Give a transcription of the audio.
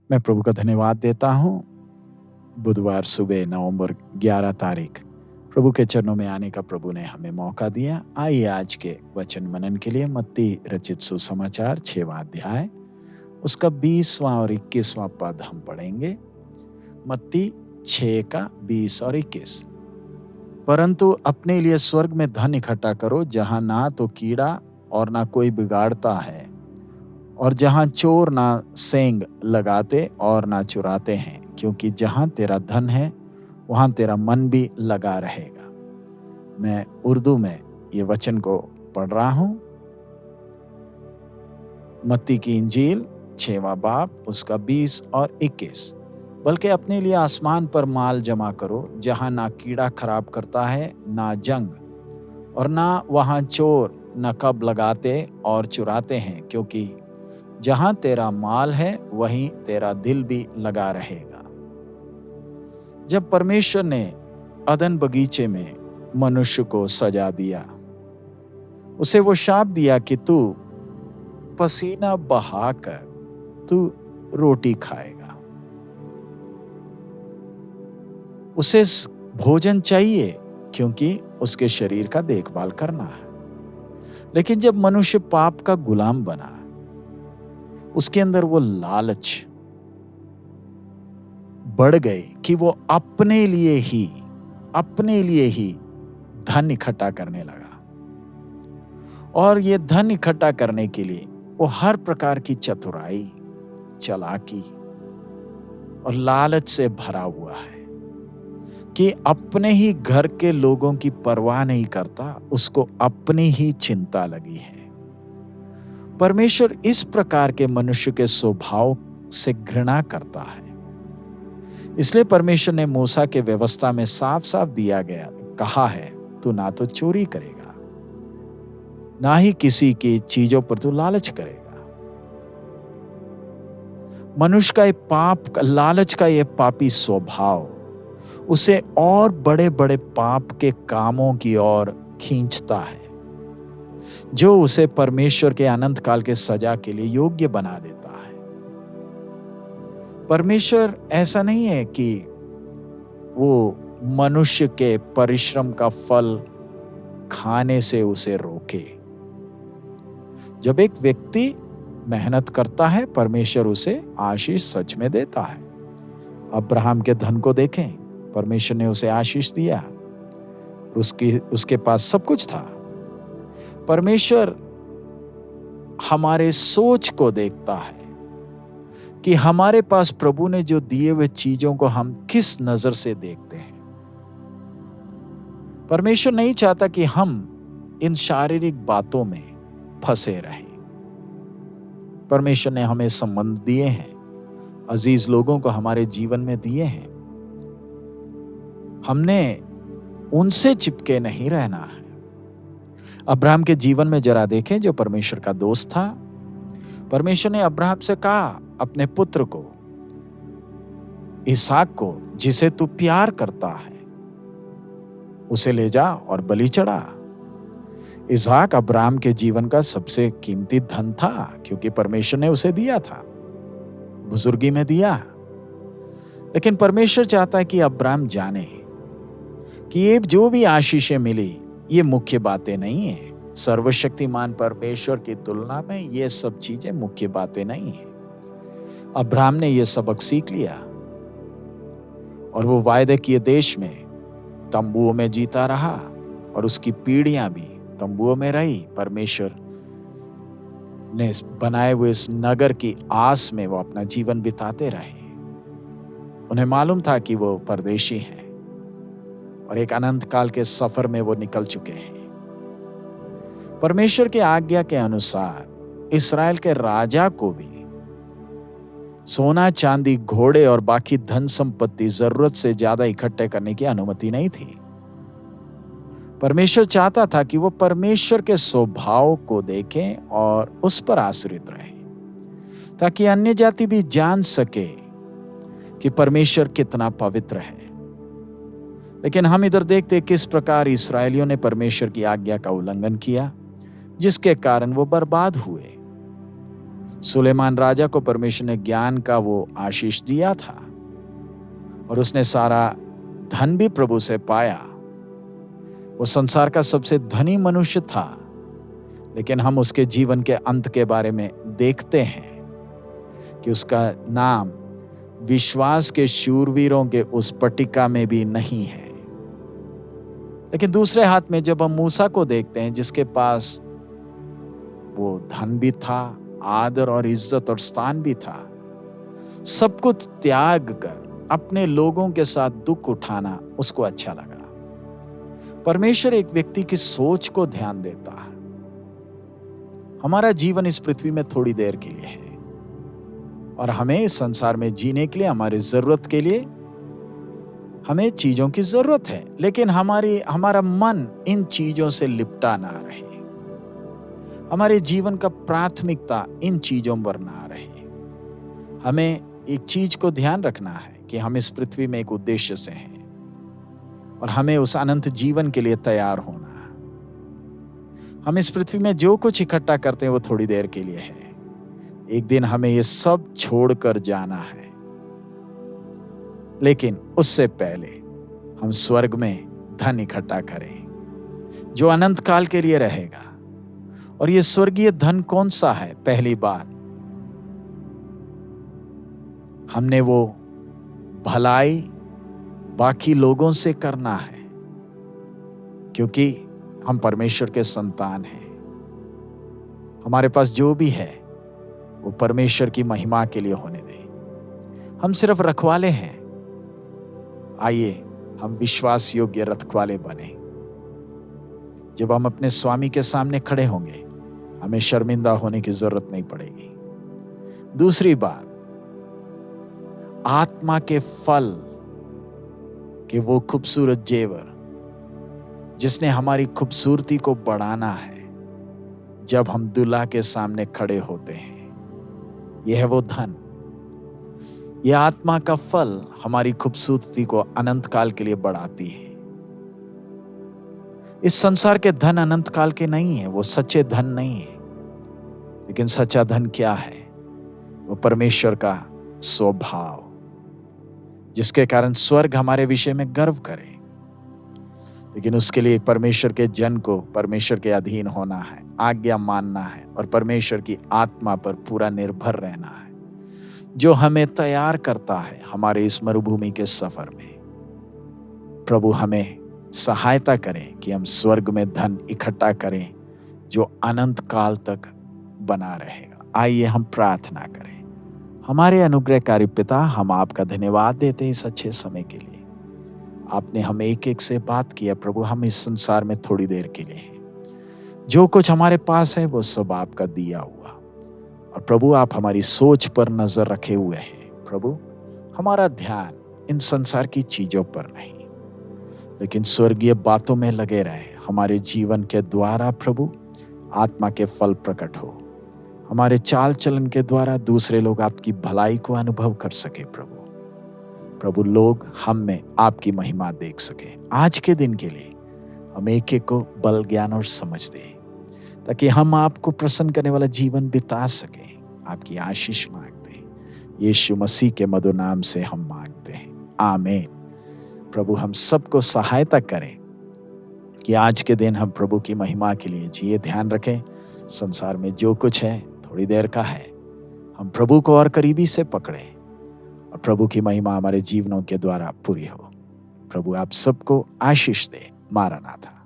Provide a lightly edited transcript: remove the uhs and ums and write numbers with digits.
मैं प्रभु का धन्यवाद देता हूँ। बुधवार सुबह नवंबर 11 तारीख प्रभु के चरणों में आने का प्रभु ने हमें मौका दिया। आइए आज के वचन मनन के लिए मत्ती रचित सुसमाचार 6वां अध्याय उसका 20वां और 21वां पद हम पढ़ेंगे। मत्ती 6 का 20 और 21। परंतु अपने लिए स्वर्ग में धन इकट्ठा करो, जहां ना तो कीड़ा और ना कोई बिगाड़ता है, और जहां चोर ना सेंग लगाते और ना चुराते हैं, क्योंकि जहां तेरा धन है वहां तेरा मन भी लगा रहेगा। मैं उर्दू में ये वचन को पढ़ रहा हूं। मत्ती की इंजील 6वां बाब उसका 20 और 21। बल्कि अपने लिए आसमान पर माल जमा करो, जहां ना कीड़ा खराब करता है, ना जंग, और ना वहां चोर नकब लगाते और चुराते हैं, क्योंकि जहां तेरा माल है वहीं तेरा दिल भी लगा रहेगा। जब परमेश्वर ने अदन बगीचे में मनुष्य को सजा दिया, उसे वो शाप दिया कि तू पसीना बहाकर तू रोटी खाएगा। उसे भोजन चाहिए क्योंकि उसके शरीर का देखभाल करना है। लेकिन जब मनुष्य पाप का गुलाम बना, उसके अंदर वो लालच बढ़ गई कि वो अपने लिए ही धन इकट्ठा करने लगा। और ये धन इकट्ठा करने के लिए वो हर प्रकार की चतुराई, चालाकी और लालच से भरा हुआ है कि अपने ही घर के लोगों की परवाह नहीं करता, उसको अपनी ही चिंता लगी है। परमेश्वर इस प्रकार के मनुष्य के स्वभाव से घृणा करता है। इसलिए परमेश्वर ने मूसा के व्यवस्था में साफ साफ कहा है, तू ना तो चोरी करेगा, ना ही किसी की चीजों पर तू लालच करेगा। मनुष्य का लालच का ये पापी स्वभाव उसे और बड़े बड़े पाप के कामों की ओर खींचता है, जो उसे परमेश्वर के अनंत काल के सजा के लिए योग्य बना देता है। परमेश्वर ऐसा नहीं है कि वो मनुष्य के परिश्रम का फल खाने से उसे रोके। जब एक व्यक्ति मेहनत करता है, परमेश्वर उसे आशीष सच में देता है। अब्राहम के धन को देखें, परमेश्वर ने उसे आशीष दिया, उसके पास सब कुछ था। परमेश्वर हमारे सोच को देखता है कि हमारे पास प्रभु ने जो दिए हुए चीजों को हम किस नजर से देखते हैं। परमेश्वर नहीं चाहता कि हम इन शारीरिक बातों में फंसे रहें। परमेश्वर ने हमें संबंध दिए हैं, अजीज लोगों को हमारे जीवन में दिए हैं। हमने उनसे चिपके नहीं रहना है। अब्राहम के जीवन में जरा देखें, जो परमेश्वर का दोस्त था। परमेश्वर ने अब्राहम से कहा, अपने पुत्र को, इसहाक को, जिसे तू प्यार करता है, उसे ले जा और बलि चढ़ा। इसहाक अब्राहम के जीवन का सबसे कीमती धन था, क्योंकि परमेश्वर ने उसे दिया था, बुजुर्गी में दिया। लेकिन परमेश्वर चाहता है कि अब्राहम जाने कि ये जो भी आशीषें मिली, ये मुख्य बातें नहीं है। सर्वशक्तिमान परमेश्वर की तुलना में ये सब चीजें मुख्य बातें नहीं है। अब्राहम ने ये सबक सीख लिया और वो वायदे किए देश में तंबुओं में जीता रहा, और उसकी पीढ़ियां भी तंबुओं में रही। परमेश्वर ने बनाए हुए इस नगर की आस में वो अपना जीवन बिताते रहे। उन्हें मालूम था कि वो परदेशी हैं और एक अनंत काल के सफर में वो निकल चुके हैं। परमेश्वर के आज्ञा के अनुसार इस्राएल के राजा को भी सोना, चांदी, घोड़े और बाकी धन संपत्ति जरूरत से ज्यादा इकट्ठे करने की अनुमति नहीं थी। परमेश्वर चाहता था कि वो परमेश्वर के स्वभाव को देखें और उस पर आश्रित रहें, ताकि अन्य जाति भी जान सके कि परमेश्वर कितना पवित्र है। लेकिन हम इधर देखते किस प्रकार इस्राएलियों ने परमेश्वर की आज्ञा का उल्लंघन किया, जिसके कारण वो बर्बाद हुए। सुलेमान राजा को परमेश्वर ने ज्ञान का वो आशीष दिया था और उसने सारा धन भी प्रभु से पाया। वो संसार का सबसे धनी मनुष्य था, लेकिन हम उसके जीवन के अंत के बारे में देखते हैं कि उसका नाम विश्वास के शूरवीरों के उस पट्टिका में भी नहीं है। लेकिन दूसरे हाथ में जब हम मूसा को देखते हैं, जिसके पास वो धन भी था, आदर और इज्जत और स्थान भी था, सब कुछ त्याग कर अपने लोगों के साथ दुख उठाना उसको अच्छा लगा। परमेश्वर एक व्यक्ति की सोच को ध्यान देता है। हमारा जीवन इस पृथ्वी में थोड़ी देर के लिए है और हमें इस संसार में जीने के लिए, हमारी जरूरत के लिए हमें चीजों की जरूरत है, लेकिन हमारा मन इन चीजों से लिपटा ना रहे। हमारे जीवन का प्राथमिकता इन चीजों पर ना रहे। हमें एक चीज को ध्यान रखना है कि हम इस पृथ्वी में एक उद्देश्य से हैं और हमें उस अनंत जीवन के लिए तैयार होना है। हम इस पृथ्वी में जो कुछ इकट्ठा करते हैं वो थोड़ी देर के लिए है। एक दिन हमें ये सब छोड़कर जाना है, लेकिन उससे पहले हम स्वर्ग में धन इकट्ठा करें जो अनंत काल के लिए रहेगा। और ये स्वर्गीय धन कौन सा है? पहली बात, हमने वो भलाई बाकी लोगों से करना है, क्योंकि हम परमेश्वर के संतान हैं। हमारे पास जो भी है वो परमेश्वर की महिमा के लिए होने दें। हम सिर्फ रखवाले हैं। आइए हम विश्वास योग्य रखवाले बने। जब हम अपने स्वामी के सामने खड़े होंगे, हमें शर्मिंदा होने की जरूरत नहीं पड़ेगी। दूसरी बात, आत्मा के फल के वो खूबसूरत जेवर जिसने हमारी खूबसूरती को बढ़ाना है, जब हम दूल्हा के सामने खड़े होते हैं, यह है वो धन। यह आत्मा का फल हमारी खूबसूरती को अनंत काल के लिए बढ़ाती है। इस संसार के धन अनंत काल के नहीं है, वो सच्चे धन नहीं है। लेकिन सच्चा धन क्या है? वो परमेश्वर का स्वभाव, जिसके कारण स्वर्ग हमारे विषय में गर्व करे। लेकिन उसके लिए परमेश्वर के जन को परमेश्वर के अधीन होना है, आज्ञा मानना है और परमेश्वर की आत्मा पर पूरा निर्भर रहना है, जो हमें तैयार करता है हमारे इस मरुभूमि के सफर में। प्रभु हमें सहायता करें कि हम स्वर्ग में धन इकट्ठा करें जो अनंत काल तक बना रहेगा। आइए हम प्रार्थना करें। हमारे अनुग्रहकारी पिता, हम आपका धन्यवाद देते हैं इस अच्छे समय के लिए। आपने हमें एक एक से बात किया प्रभु। हम इस संसार में थोड़ी देर के लिए हैं। जो कुछ हमारे पास है वो सब आपका दिया हुआ, और प्रभु आप हमारी सोच पर नजर रखे हुए हैं। प्रभु हमारा ध्यान इन संसार की चीजों पर नहीं, लेकिन स्वर्गीय बातों में लगे रहे। हमारे जीवन के द्वारा प्रभु आत्मा के फल प्रकट हो। हमारे चाल चलन के द्वारा दूसरे लोग आपकी भलाई को अनुभव कर सके। प्रभु लोग हम में आपकी महिमा देख सके। आज के दिन के लिए हम एक एक को बल, ज्ञान और समझ दे, ताकि हम आपको प्रसन्न करने वाला जीवन बिता सके। आपकी आशीष मांगते हैं यीशु मसीह के मधुर नाम से हम मांगते हैं, आमीन। प्रभु हम सबको सहायता करें कि आज के दिन हम प्रभु की महिमा के लिए जिए। ध्यान रखें, संसार में जो कुछ है थोड़ी देर का है। हम प्रभु को और करीबी से पकड़ें और प्रभु की महिमा हमारे जीवनों के द्वारा पूरी हो। प्रभु आप सबको आशीष दे। मारानाथा।